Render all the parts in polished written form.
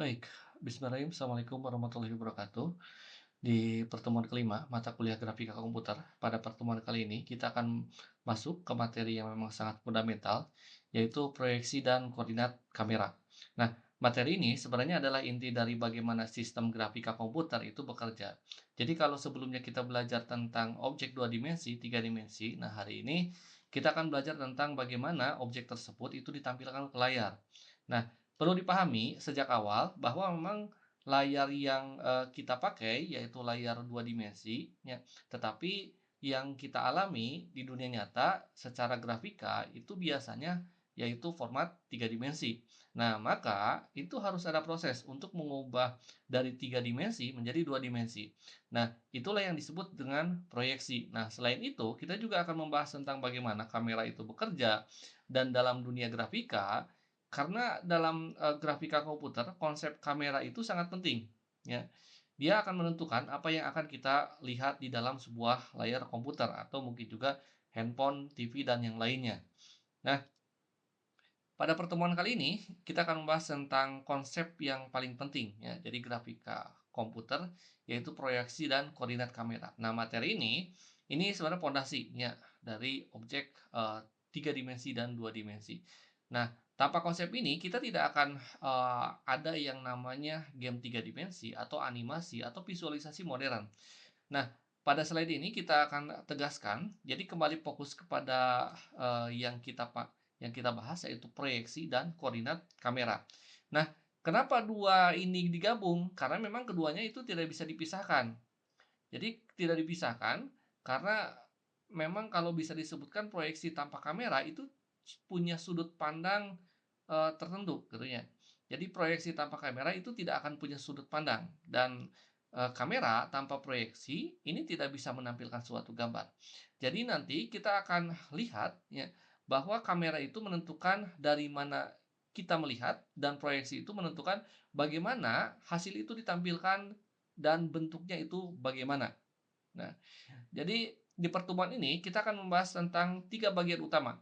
Baik, bismillahirrahmanirrahim. Assalamualaikum warahmatullahi wabarakatuh. Di pertemuan kelima mata kuliah grafika komputer, pada pertemuan kali ini kita akan masuk ke materi yang memang sangat fundamental, yaitu proyeksi dan koordinat kamera. Nah, materi ini sebenarnya adalah inti dari bagaimana sistem grafika komputer itu bekerja. Jadi kalau sebelumnya kita belajar tentang objek dua dimensi, tiga dimensi, nah hari ini kita akan belajar tentang bagaimana objek tersebut itu ditampilkan ke layar. Nah, perlu dipahami sejak awal bahwa memang layar yang, kita pakai yaitu layar 2 dimensi ya, tetapi yang kita alami di dunia nyata secara grafika itu biasanya yaitu format 3 dimensi. Nah, maka itu harus ada proses untuk mengubah dari 3 dimensi menjadi 2 dimensi. Nah, itulah yang disebut dengan proyeksi. Nah, selain itu kita juga akan membahas tentang bagaimana kamera itu bekerja dan dalam dunia grafika karena dalam, grafika komputer, konsep kamera itu sangat penting, ya. Dia akan menentukan apa yang akan kita lihat di dalam sebuah layar komputer atau mungkin juga handphone, TV, dan yang lainnya. Nah, pada pertemuan kali ini, kita akan membahas tentang konsep yang paling penting, ya, jadi grafika komputer, yaitu proyeksi dan koordinat kamera. Nah, materi ini sebenarnya pondasinya dari objek 3 dimensi dan 2 dimensi. Nah, tanpa konsep ini, kita tidak akan ada yang namanya game 3 dimensi, atau animasi, atau visualisasi modern. Nah, pada slide ini kita akan tegaskan, jadi kembali fokus kepada yang kita bahas yaitu proyeksi dan koordinat kamera. Nah, kenapa dua ini digabung? Karena memang keduanya itu tidak bisa dipisahkan. Jadi tidak dipisahkan karena memang kalau bisa disebutkan proyeksi tanpa kamera itu punya sudut pandang, tertentu gitu ya. Jadi proyeksi tanpa kamera itu tidak akan punya sudut pandang dan, kamera tanpa proyeksi ini tidak bisa menampilkan suatu gambar. Jadi nanti kita akan lihat ya, bahwa kamera itu menentukan dari mana kita melihat dan proyeksi itu menentukan bagaimana hasil itu ditampilkan dan bentuknya itu bagaimana. Nah, jadi di pertemuan ini kita akan membahas tentang 3 bagian utama.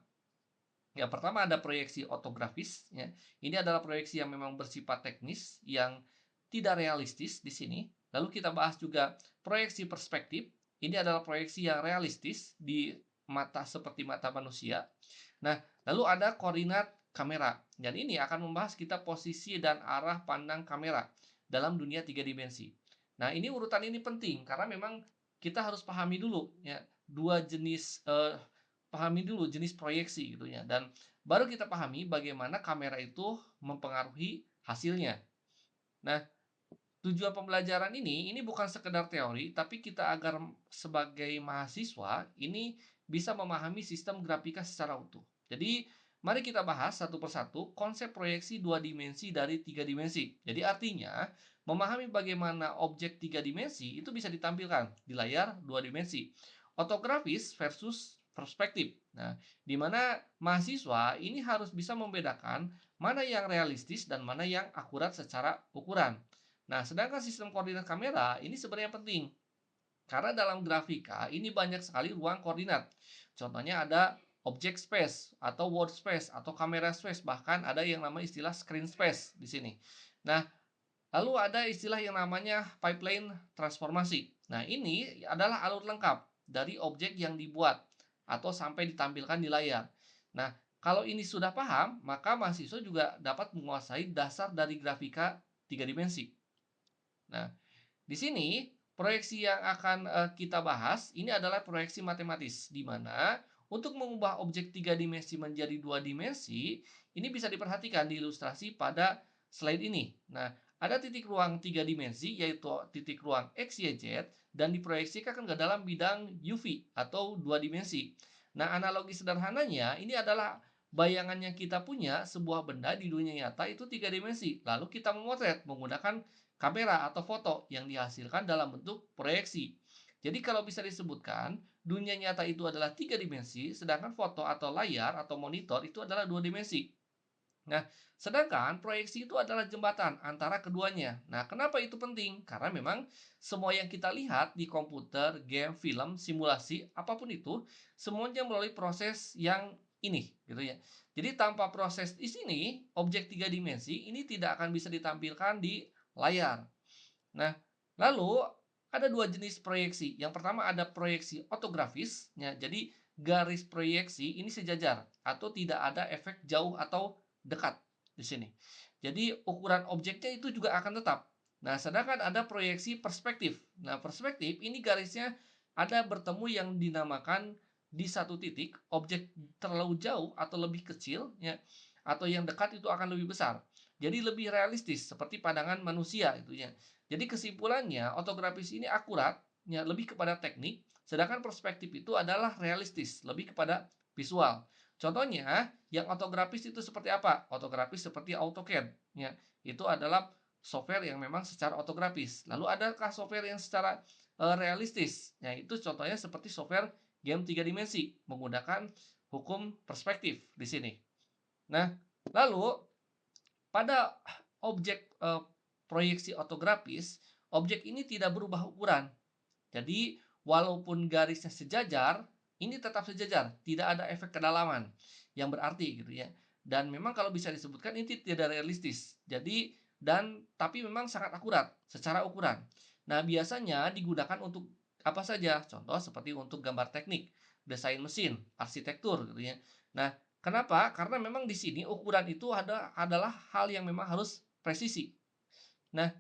Yang pertama ada proyeksi ortografis, ya. Ini adalah proyeksi yang memang bersifat teknis, yang tidak realistis di sini. Lalu kita bahas juga proyeksi perspektif. Ini adalah proyeksi yang realistis di mata seperti mata manusia. Nah, lalu ada koordinat kamera. Dan ini akan membahas kita posisi dan arah pandang kamera dalam dunia tiga dimensi. Nah, ini urutan ini penting karena memang kita harus pahami dulu ya dua jenis pahami dulu jenis proyeksi gitu ya dan baru kita pahami bagaimana kamera itu mempengaruhi hasilnya. Nah, tujuan pembelajaran ini bukan sekedar teori, tapi kita agar sebagai mahasiswa ini bisa memahami sistem grafika secara utuh. Jadi, mari kita bahas satu persatu konsep proyeksi dua dimensi dari tiga dimensi. Jadi artinya, memahami bagaimana objek tiga dimensi itu bisa ditampilkan di layar dua dimensi. Ortografis versus perspektif. Nah, di mana mahasiswa ini harus bisa membedakan mana yang realistis dan mana yang akurat secara ukuran. Nah, sedangkan sistem koordinat kamera ini sebenarnya penting karena dalam grafika ini banyak sekali ruang koordinat. Contohnya ada object space atau word space atau camera space, bahkan ada yang namanya istilah screen space di sini. Nah, lalu ada istilah yang namanya pipeline transformasi. Nah, ini adalah alur lengkap dari objek yang dibuat atau sampai ditampilkan di layar. Nah, kalau ini sudah paham, maka mahasiswa juga dapat menguasai dasar dari grafika tiga dimensi. Nah, di sini proyeksi yang akan kita bahas ini adalah proyeksi matematis, di mana untuk mengubah objek tiga dimensi menjadi dua dimensi, ini bisa diperhatikan di ilustrasi pada slide ini. Nah, ada titik ruang tiga dimensi, yaitu titik ruang X, Y, Z, dan diproyeksikan ke dalam bidang UV atau dua dimensi. Nah, analogi sederhananya ini adalah bayangan yang kita punya sebuah benda di dunia nyata itu tiga dimensi. Lalu kita memotret menggunakan kamera atau foto yang dihasilkan dalam bentuk proyeksi. Jadi kalau bisa disebutkan, dunia nyata itu adalah tiga dimensi, sedangkan foto atau layar atau monitor itu adalah dua dimensi. Nah, sedangkan proyeksi itu adalah jembatan antara keduanya. Nah, kenapa itu penting? Karena memang semua yang kita lihat di komputer, game, film, simulasi, apapun itu, semuanya melalui proses yang ini, gitu ya. Jadi tanpa proses di sini, objek tiga dimensi ini tidak akan bisa ditampilkan di layar. Nah, lalu ada dua jenis proyeksi. Yang pertama ada proyeksi ortografis, ya. Jadi garis proyeksi ini sejajar atau tidak ada efek jauh atau dekat di sini. Jadi ukuran objeknya itu juga akan tetap. Nah, sedangkan ada proyeksi perspektif. Nah, perspektif ini garisnya ada bertemu yang dinamakan di satu titik objek terlalu jauh atau lebih kecil, ya, atau yang dekat itu akan lebih besar. Jadi lebih realistis seperti pandangan manusia itu ya. Jadi kesimpulannya, ortografis ini akurat, ya, lebih kepada teknik, sedangkan perspektif itu adalah realistis, lebih kepada visual. Contohnya, yang ortografis itu seperti apa? Ortografis seperti AutoCAD, ya. Itu adalah software yang memang secara ortografis. Lalu adakah software yang secara realistis? Ya, itu contohnya seperti software game tiga dimensi menggunakan hukum perspektif di sini. Nah, lalu pada objek proyeksi ortografis, objek ini tidak berubah ukuran. Jadi, walaupun garisnya sejajar, ini tetap sejajar, tidak ada efek kedalaman yang berarti gitu ya. Dan memang kalau bisa disebutkan ini tidak realistis. Jadi tapi memang sangat akurat secara ukuran. Nah, biasanya digunakan untuk apa saja? Contoh seperti untuk gambar teknik, desain mesin, arsitektur gitu ya. Nah, kenapa? Karena memang di sini ukuran itu adalah hal yang memang harus presisi. Nah,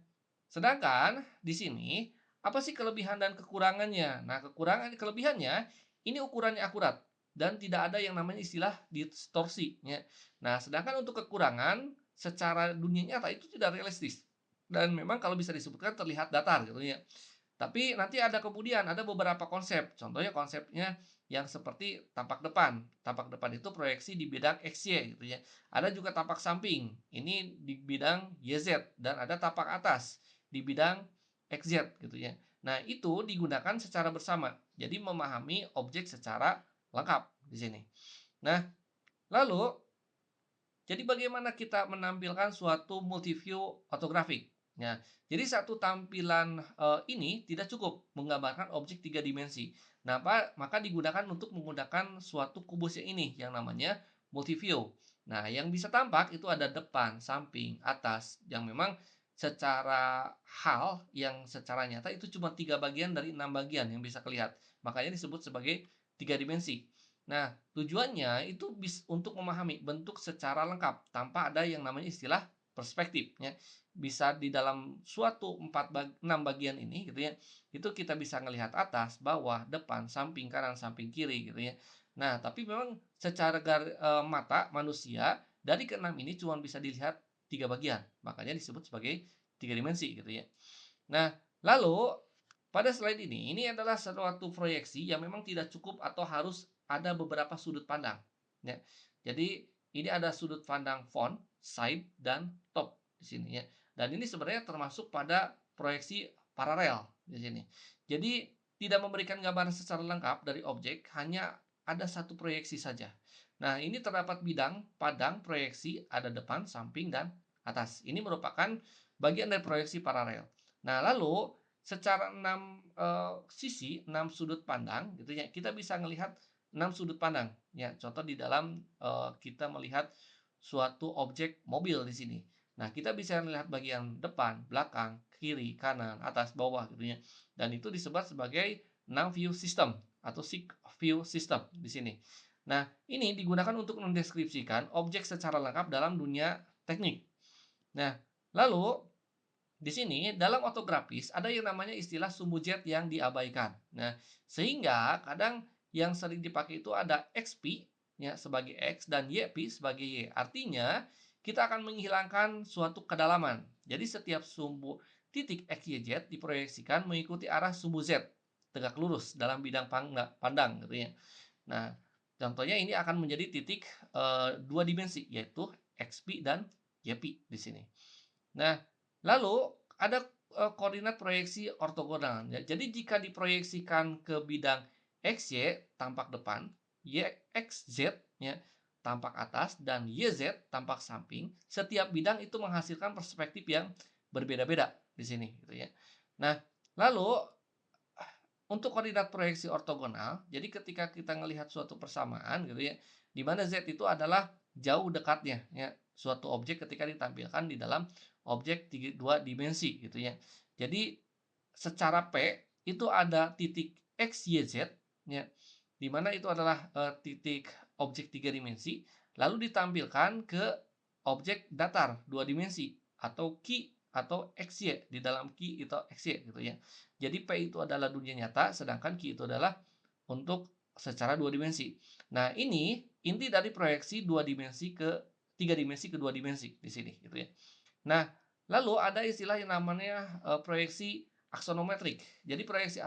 sedangkan di sini apa sih kelebihan dan kekurangannya? Nah, kelebihannya ini ukurannya akurat dan tidak ada yang namanya istilah distorsi ya. Nah, sedangkan untuk kekurangan secara dunia nyata itu tidak realistis. Dan memang kalau bisa disebutkan terlihat datar gitu ya. Tapi nanti ada kemudian ada beberapa konsep. Contohnya konsepnya yang seperti tampak depan. Tampak depan itu proyeksi di bidang XY gitu ya. Ada juga tampak samping. Ini di bidang YZ dan ada tampak atas di bidang XZ gitu ya. Nah, itu digunakan secara bersama. Jadi memahami objek secara lengkap di sini. Nah, lalu jadi bagaimana kita menampilkan suatu multiview ortografik? Nah, jadi satu tampilan ini tidak cukup menggambarkan objek tiga dimensi. Nah, maka digunakan untuk menggunakan suatu kubus yang ini yang namanya multiview. Nah, yang bisa tampak itu ada depan, samping, atas, yang memang secara hal yang secara nyata itu cuma tiga bagian dari enam bagian yang bisa kelihatan. Makanya disebut sebagai tiga dimensi. Nah, tujuannya itu untuk memahami bentuk secara lengkap tanpa ada yang namanya istilah perspektif ya. Bisa di dalam suatu 6 bagian ini gitu ya. Itu kita bisa melihat atas, bawah, depan, samping kanan, samping kiri gitu ya. Nah, tapi memang secara mata manusia dari keenam ini cuma bisa dilihat tiga bagian. Makanya disebut sebagai tiga dimensi gitu ya. Nah, lalu pada slide ini adalah suatu proyeksi yang memang tidak cukup atau harus ada beberapa sudut pandang. Ya. Jadi ini ada sudut pandang front, side, dan top di sini ya. Dan ini sebenarnya termasuk pada proyeksi paralel di sini. Jadi tidak memberikan gambaran secara lengkap dari objek, hanya ada satu proyeksi saja. Nah, ini terdapat bidang, padang, proyeksi, ada depan, samping, dan atas. Ini merupakan bagian dari proyeksi paralel. Nah, lalu secara 6 sisi, 6 sudut pandang gitu ya, kita bisa melihat 6 sudut pandang ya. Contoh di dalam kita melihat suatu objek mobil di sini. Nah, kita bisa melihat bagian depan, belakang, kiri, kanan, atas, bawah gitu ya. Dan itu disebut sebagai 6 view system atau 6 view system di sini. Nah, ini digunakan untuk mendeskripsikan objek secara lengkap dalam dunia teknik. Nah, lalu di sini dalam ortografis ada yang namanya istilah sumbu Z yang diabaikan. Nah, sehingga kadang yang sering dipakai itu ada XP ya sebagai X dan YP sebagai Y. Artinya kita akan menghilangkan suatu kedalaman. Jadi setiap sumbu titik X, Y, Z diproyeksikan mengikuti arah sumbu Z tegak lurus dalam bidang pandang gitu ya. Nah, contohnya ini akan menjadi titik dua dimensi yaitu XP dan YP di sini. Nah, lalu ada koordinat proyeksi ortogonal. Ya. Jadi jika diproyeksikan ke bidang XY tampak depan, YXZ ya, tampak atas dan YZ tampak samping, setiap bidang itu menghasilkan perspektif yang berbeda-beda di sini gitu ya. Nah, lalu untuk koordinat proyeksi ortogonal, jadi ketika kita melihat suatu persamaan gitu ya, di mana Z itu adalah jauh dekatnya ya suatu objek ketika ditampilkan di dalam objek dua dimensi gitu ya. Jadi secara P itu ada titik X, Y, Z ya, di mana itu adalah titik objek tiga dimensi lalu ditampilkan ke objek datar dua dimensi atau Q atau XY di dalam Q itu XY gitu ya. Jadi P itu adalah dunia nyata sedangkan Q itu adalah untuk secara dua dimensi. Nah, ini inti dari proyeksi dua dimensi ke tiga dimensi ke dua dimensi di sini gitu ya. Nah, lalu ada istilah yang namanya proyeksi aksonometrik. Jadi proyeksi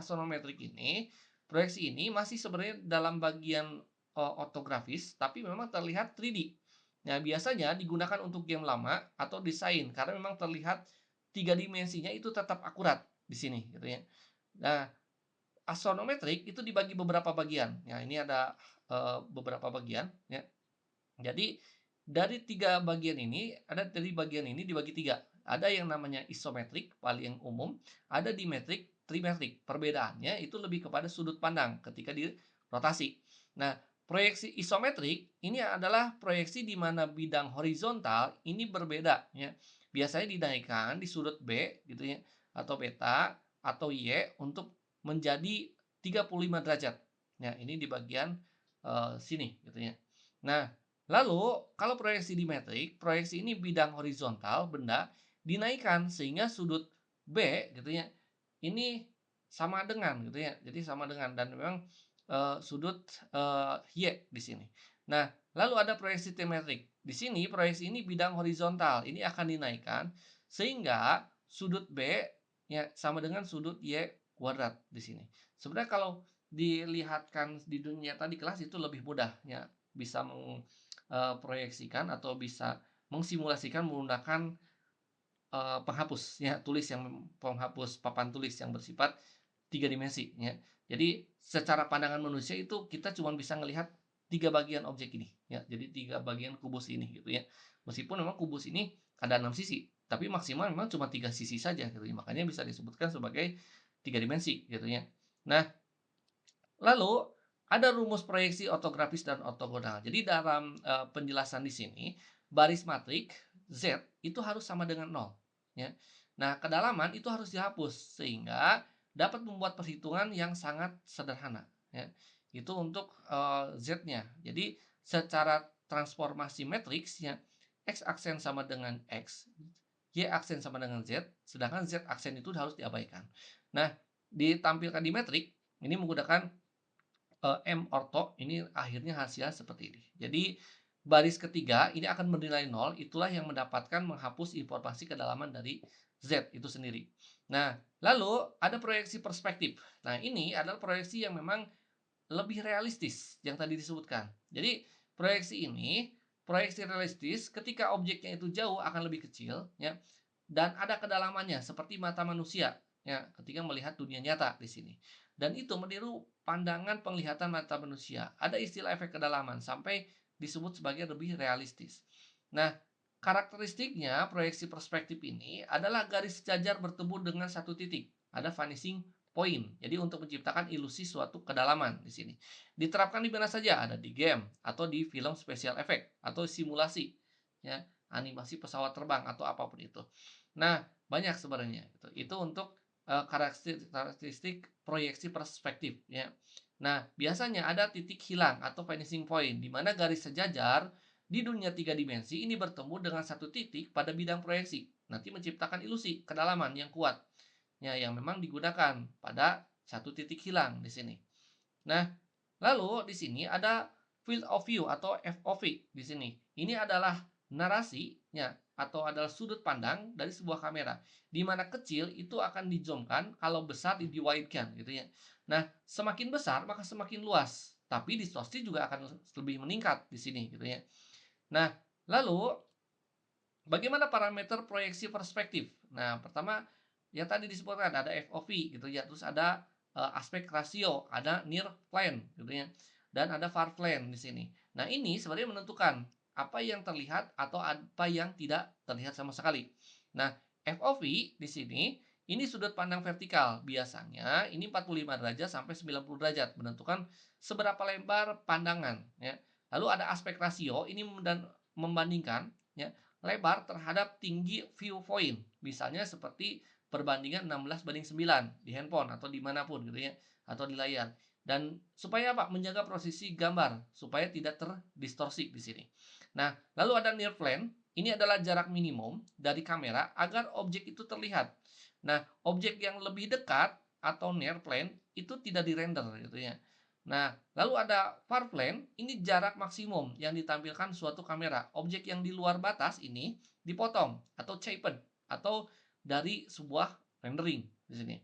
ini masih sebenarnya dalam bagian ortografis, tapi memang terlihat 3D. Nah, biasanya digunakan untuk game lama atau desain karena memang terlihat tiga dimensinya itu tetap akurat di sini, gitu ya. Nah, aksonometrik itu dibagi beberapa bagian. Ya, ini ada beberapa bagian, ya. Jadi dari bagian ini dibagi tiga. Ada yang namanya isometrik, paling umum, ada dimetrik, trimetrik. Perbedaannya itu lebih kepada sudut pandang ketika dirotasi. Nah, proyeksi isometrik ini adalah proyeksi di mana bidang horizontal ini berbeda ya. Biasanya dinaikkan di sudut B gitu ya atau beta atau Y untuk menjadi 35 derajat. Nah, ini di bagian sini gitu ya. Nah, lalu, kalau proyeksi dimetrik, proyeksi ini bidang horizontal benda dinaikkan sehingga sudut B gitu ya. Ini sama dengan gitu ya. Jadi sama dengan dan memang sudut Y di sini. Nah, lalu ada proyeksi trimetrik. Di sini proyeksi ini bidang horizontal. Ini akan dinaikkan sehingga sudut B ya sama dengan sudut Y kuadrat di sini. Sebenarnya kalau dilihatkan di dunia tadi kelas itu lebih mudah ya bisa proyeksikan atau bisa mengsimulasikan menggunakan penghapus ya tulis yang penghapus papan tulis yang bersifat tiga dimensi ya. Jadi secara pandangan manusia itu kita cuma bisa melihat tiga bagian objek ini ya. Jadi tiga bagian kubus ini gitu ya. Meskipun memang kubus ini ada 6 sisi, tapi maksimal memang cuma tiga sisi saja gitu ya. Makanya bisa disebutkan sebagai tiga dimensi gitu ya. Nah, lalu ada rumus proyeksi ortografis dan ortogonal. Jadi dalam penjelasan di sini baris matrik Z itu harus sama dengan 0 ya. Nah, kedalaman itu harus dihapus sehingga dapat membuat perhitungan yang sangat sederhana ya. Itu untuk Z-nya. Jadi secara transformasi matriks ya X aksen sama dengan X, Y aksen sama dengan Z, sedangkan Z aksen itu harus diabaikan. Nah, ditampilkan di metrik ini menggunakan M orto ini akhirnya hasilnya seperti ini. Jadi baris ketiga ini akan bernilai 0, itulah yang mendapatkan menghapus informasi kedalaman dari Z itu sendiri. Nah, lalu ada proyeksi perspektif. Nah, ini adalah proyeksi yang memang lebih realistis yang tadi disebutkan. Jadi proyeksi realistis ketika objeknya itu jauh akan lebih kecil ya dan ada kedalamannya seperti mata manusia ya ketika melihat dunia nyata di sini. Dan itu meniru pandangan penglihatan mata manusia. Ada istilah efek kedalaman sampai disebut sebagai lebih realistis. Nah, karakteristiknya proyeksi perspektif ini adalah garis sejajar bertemu dengan satu titik. Ada vanishing point. Jadi untuk menciptakan ilusi suatu kedalaman di sini. Diterapkan di mana saja, ada di game atau di film special effect atau simulasi ya, animasi pesawat terbang atau apapun itu. Nah, banyak sebenarnya itu. Itu untuk karakteristik proyeksi perspektif ya. Nah, biasanya ada titik hilang atau vanishing point di mana garis sejajar di dunia tiga dimensi ini bertemu dengan satu titik pada bidang proyeksi. Nanti menciptakan ilusi kedalaman yang kuat. Ya, yang memang digunakan pada satu titik hilang di sini. Nah, lalu di sini ada field of view atau FOV di sini. Ini adalah narasinya atau adalah sudut pandang dari sebuah kamera. Di mana kecil itu akan dizoomkan, kalau besar di-wide-kan gitu ya. Nah, semakin besar maka semakin luas, tapi distorsi juga akan lebih meningkat di sini gitu ya. Nah, lalu bagaimana parameter proyeksi perspektif? Nah, pertama yang tadi disebutkan ada FOV gitu ya, terus ada aspek rasio, ada near plane gitu ya, dan ada far plane di sini. Nah, ini sebenarnya menentukan apa yang terlihat atau apa yang tidak terlihat sama sekali. Nah, FOV di sini ini sudut pandang vertikal. Biasanya ini 45 derajat sampai 90 derajat menentukan seberapa lebar pandangan ya. Lalu ada aspek rasio, ini dan membandingkan ya lebar terhadap tinggi viewpoint. Misalnya seperti perbandingan 16:9 di handphone atau dimanapun gitu ya, atau di layar. Dan supaya apa? Menjaga posisi gambar supaya tidak terdistorsi di sini. Nah, lalu ada near plane. Ini adalah jarak minimum dari kamera agar objek itu terlihat. Nah, objek yang lebih dekat atau near plane itu tidak dirender gitu ya. Nah, lalu ada far plane, ini jarak maksimum yang ditampilkan suatu kamera. Objek yang di luar batas ini dipotong atau chopped atau dari sebuah rendering di sini.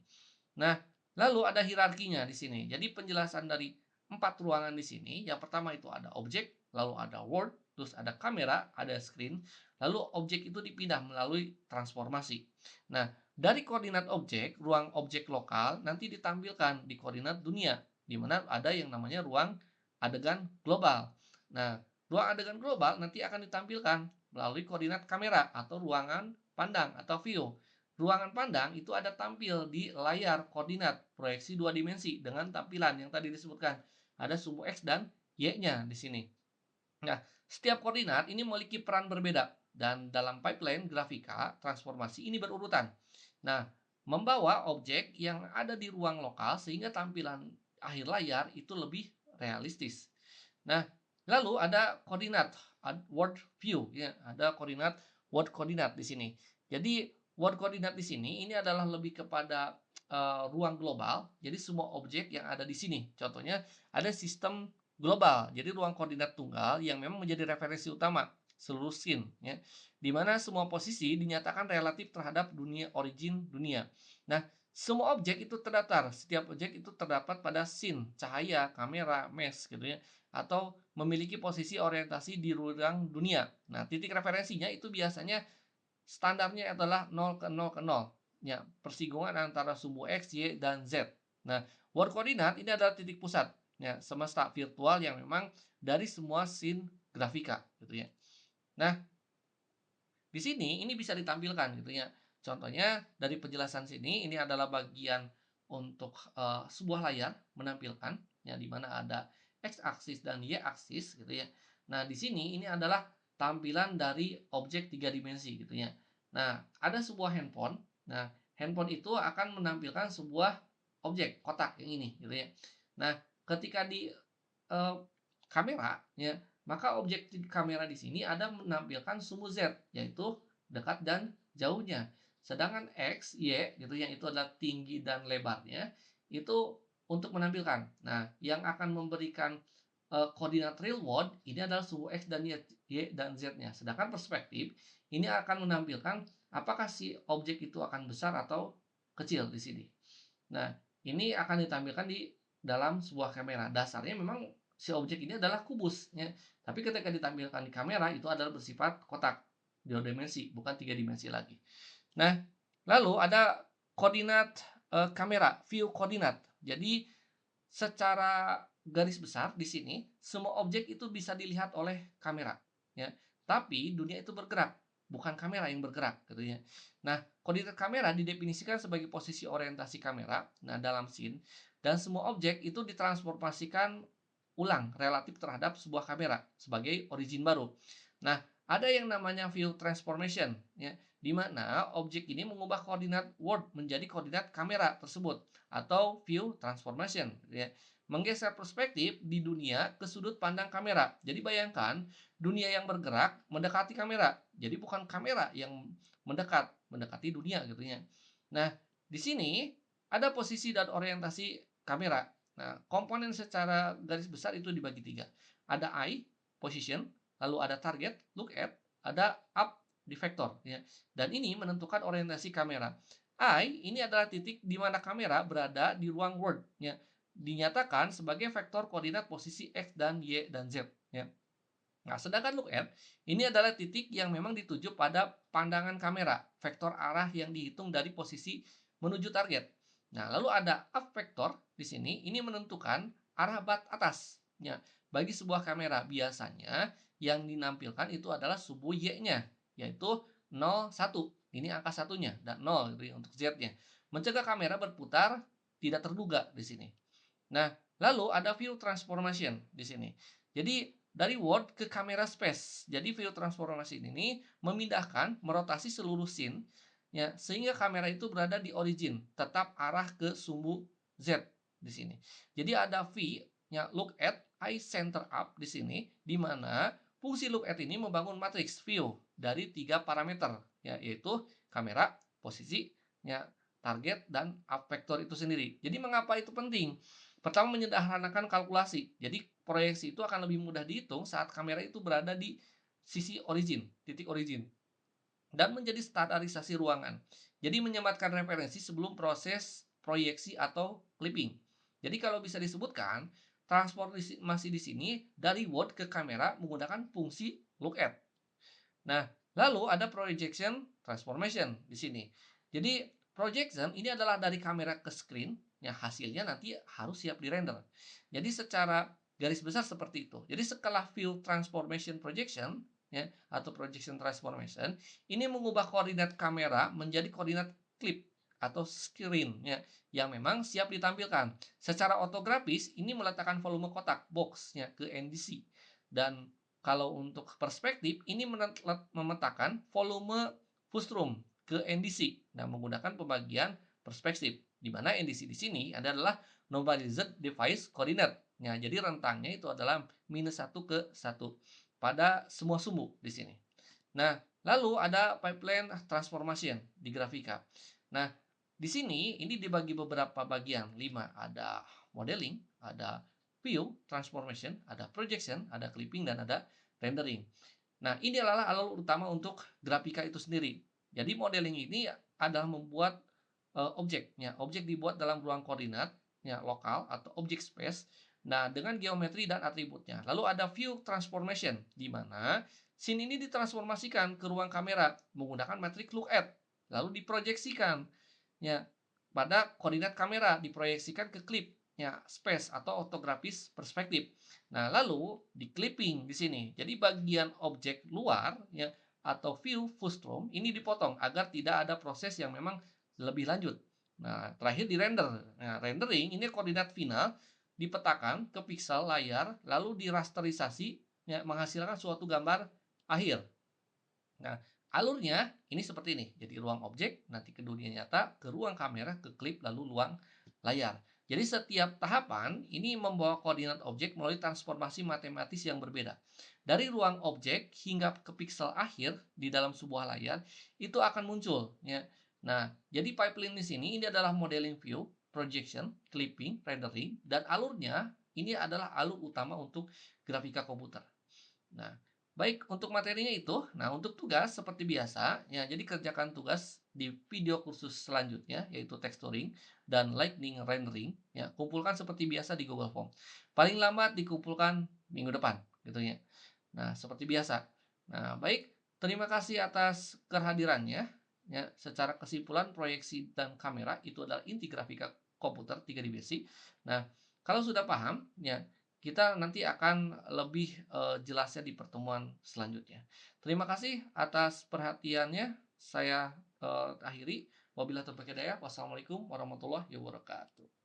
Nah, lalu ada hierarkinya di sini. Jadi penjelasan dari 4 ruangan di sini, yang pertama itu ada objek, lalu ada world, terus ada kamera, ada screen, lalu objek itu dipindah melalui transformasi. Nah, dari koordinat objek, ruang objek lokal nanti ditampilkan di koordinat dunia, di mana ada yang namanya ruang adegan global. Nah, ruang adegan global nanti akan ditampilkan melalui koordinat kamera atau ruangan pandang atau view. Ruangan pandang itu ada tampil di layar koordinat proyeksi 2 dimensi dengan tampilan yang tadi disebutkan. Ada sumbu X dan Y-nya di sini. Nah, setiap koordinat ini memiliki peran berbeda dan dalam pipeline grafika transformasi ini berurutan. Nah, membawa objek yang ada di ruang lokal sehingga tampilan akhir layar itu lebih realistis. Nah, lalu ada koordinat world view ya, ada koordinat world koordinat di sini. Jadi world koordinat di sini ini adalah lebih kepada ruang global. Jadi semua objek yang ada di sini. Contohnya ada sistem global. Jadi ruang koordinat tunggal yang memang menjadi referensi utama seluruh scene ya. Di mana semua posisi dinyatakan relatif terhadap dunia origin dunia. Nah, semua objek itu terdaftar. Setiap objek itu terdapat pada scene, cahaya, kamera, mesh gitu ya, atau memiliki posisi orientasi di ruang dunia. Nah, titik referensinya itu biasanya standarnya adalah 0 ke 0 ke 0. Ya, persinggungan antara sumbu X, Y, dan Z. Nah, world koordinat ini adalah titik pusat ya, semesta virtual yang memang dari semua scene grafika gitu ya. Nah, di sini ini bisa ditampilkan gitu ya. Contohnya dari penjelasan sini ini adalah bagian untuk sebuah layar menampilkan ya di mana ada X aksis dan Y aksis gitu ya. Nah, di sini ini adalah tampilan dari objek 3 dimensi gitu ya. Nah, ada sebuah handphone. Nah, handphone itu akan menampilkan sebuah objek kotak yang ini gitu ya. Nah, ketika di eh, kamera ya, maka objek kamera di sini ada menampilkan sumbu Z, yaitu dekat dan jauhnya. Sedangkan X, Y gitu yang itu adalah tinggi dan lebarnya, itu untuk menampilkan. Nah, yang akan memberikan koordinat real world ini adalah sumbu X dan Y dan Z-nya. Sedangkan perspektif ini akan menampilkan apakah si objek itu akan besar atau kecil di sini. Nah, ini akan ditampilkan di dalam sebuah kamera. Dasarnya memang si objek ini adalah kubus ya. Tapi ketika ditampilkan di kamera itu adalah bersifat kotak, 2 dimensi, bukan 3 dimensi lagi. Nah, lalu ada koordinat kamera, view koordinat. Jadi secara garis besar di sini semua objek itu bisa dilihat oleh kamera ya. Tapi dunia itu bergerak, bukan kamera yang bergerak gitu ya. Nah, koordinat kamera didefinisikan sebagai posisi orientasi kamera nah dalam scene dan semua objek itu ditransformasikan ulang relatif terhadap sebuah kamera sebagai origin baru. Nah, ada yang namanya view transformation ya, di mana objek ini mengubah koordinat world menjadi koordinat kamera tersebut atau view transformation ya. Menggeser perspektif di dunia ke sudut pandang kamera. Jadi bayangkan dunia yang bergerak mendekati kamera. Jadi bukan kamera yang mendekati dunia gitu ya. Nah, di sini ada posisi dan orientasi kamera. Nah, komponen secara garis besar itu dibagi 3. Ada eye, position, lalu ada target, look at, ada up, di vektor ya. Dan ini menentukan orientasi kamera. Eye ini adalah titik di mana kamera berada di ruang world ya. Dinyatakan sebagai vektor koordinat posisi X dan Y dan Z ya. Nah, sedangkan look at ini adalah titik yang memang dituju pada pandangan kamera, vektor arah yang dihitung dari posisi menuju target. Nah, lalu ada up vektor di sini, ini menentukan arah bat atas. Ya, bagi sebuah kamera biasanya yang dinampilkan itu adalah sumbu Y-nya, yaitu 0, 1. Ini angka satunya dan 0 gitu ya untuk Z-nya. Mencegah kamera berputar tidak terduga di sini. Nah, lalu ada view transformation di sini. Jadi dari world ke kamera space. Jadi view transformation ini memindahkan, merotasi seluruh scene ya, sehingga kamera itu berada di origin, tetap arah ke sumbu Z di sini. Jadi ada V ya, look at eye center up di sini, di mana fungsi look at ini membangun matriks view dari 3 parameter ya, yaitu kamera, posisi, ya, target, dan up vector itu sendiri. Jadi mengapa itu penting? Pertama, menyederhanakan kalkulasi. Jadi proyeksi itu akan lebih mudah dihitung saat kamera itu berada di sisi origin, titik origin, dan menjadi standarisasi ruangan. Jadi menyematkan referensi sebelum proses proyeksi atau clipping. Jadi kalau bisa disebutkan, transformasi di sini dari word ke kamera menggunakan fungsi look at. Nah, lalu ada projection transformation di sini. Jadi projection ini adalah dari kamera ke screen, ya hasilnya nanti harus siap di render. Jadi secara garis besar seperti itu. Jadi setelah view transformation projection, ya, atau projection transformation, ini mengubah koordinat kamera menjadi koordinat clip atau screen, ya, yang memang siap ditampilkan. Secara ortografis ini meletakkan volume kotak box ya ke NDC, dan kalau untuk perspektif, ini memetakan volume frustum ke NDC. Nah, menggunakan pembagian perspektif, di mana NDC di sini adalah normalized device coordinate. Nah, jadi rentangnya itu adalah -1 ke 1 pada semua sumbu di sini. Nah, lalu ada pipeline transformation di grafika. Nah, di sini ini dibagi beberapa bagian, 5. Ada modeling, ada view transformation, ada projection, ada clipping, dan ada rendering. Nah, ini adalah alur utama untuk grafika itu sendiri. Jadi modeling ini adalah membuat objek. Ya, objek dibuat dalam ruang koordinat ya, lokal atau object space. Nah, dengan geometri dan atributnya. Lalu ada view transformation, di mana scene ini ditransformasikan ke ruang kamera menggunakan metrik look at, lalu diproyeksikan ya pada koordinat kamera, diproyeksikan ke clip ya, space atau ortografis perspektif. Nah, lalu di clipping di sini. Jadi bagian objek luar ya atau view frustum ini dipotong agar tidak ada proses yang memang lebih lanjut. Nah, terakhir di render. Nah, rendering ini koordinat final dipetakan ke pixel layar lalu dirasterisasi ya, menghasilkan suatu gambar akhir. Nah, alurnya ini seperti ini. Jadi ruang objek, nanti ke dunia nyata, ke ruang kamera, ke klip, lalu ruang layar. Jadi setiap tahapan ini membawa koordinat objek melalui transformasi matematis yang berbeda. Dari ruang objek hingga ke pixel akhir di dalam sebuah layar itu akan muncul ya. Nah, jadi pipeline di sini ini adalah modeling view, projection, clipping, rendering, dan alurnya ini adalah alur utama untuk grafika komputer. Nah, baik untuk materinya itu. Nah, untuk tugas seperti biasa, ya, jadi kerjakan tugas di video kursus selanjutnya, yaitu texturing dan lightning rendering. Ya, kumpulkan seperti biasa di Google Form. Paling lambat dikumpulkan minggu depan, gitu ya. Nah, seperti biasa. Nah, baik. Terima kasih atas kehadirannya. Ya, secara kesimpulan, proyeksi dan kamera itu adalah inti grafika komputer 3 dimensi. Nah, kalau sudah paham, ya, kita nanti akan lebih jelasnya di pertemuan selanjutnya. Terima kasih atas perhatiannya. Saya akhiri. Wabillahi taufiq hidayah. Wassalamualaikum warahmatullahi wabarakatuh.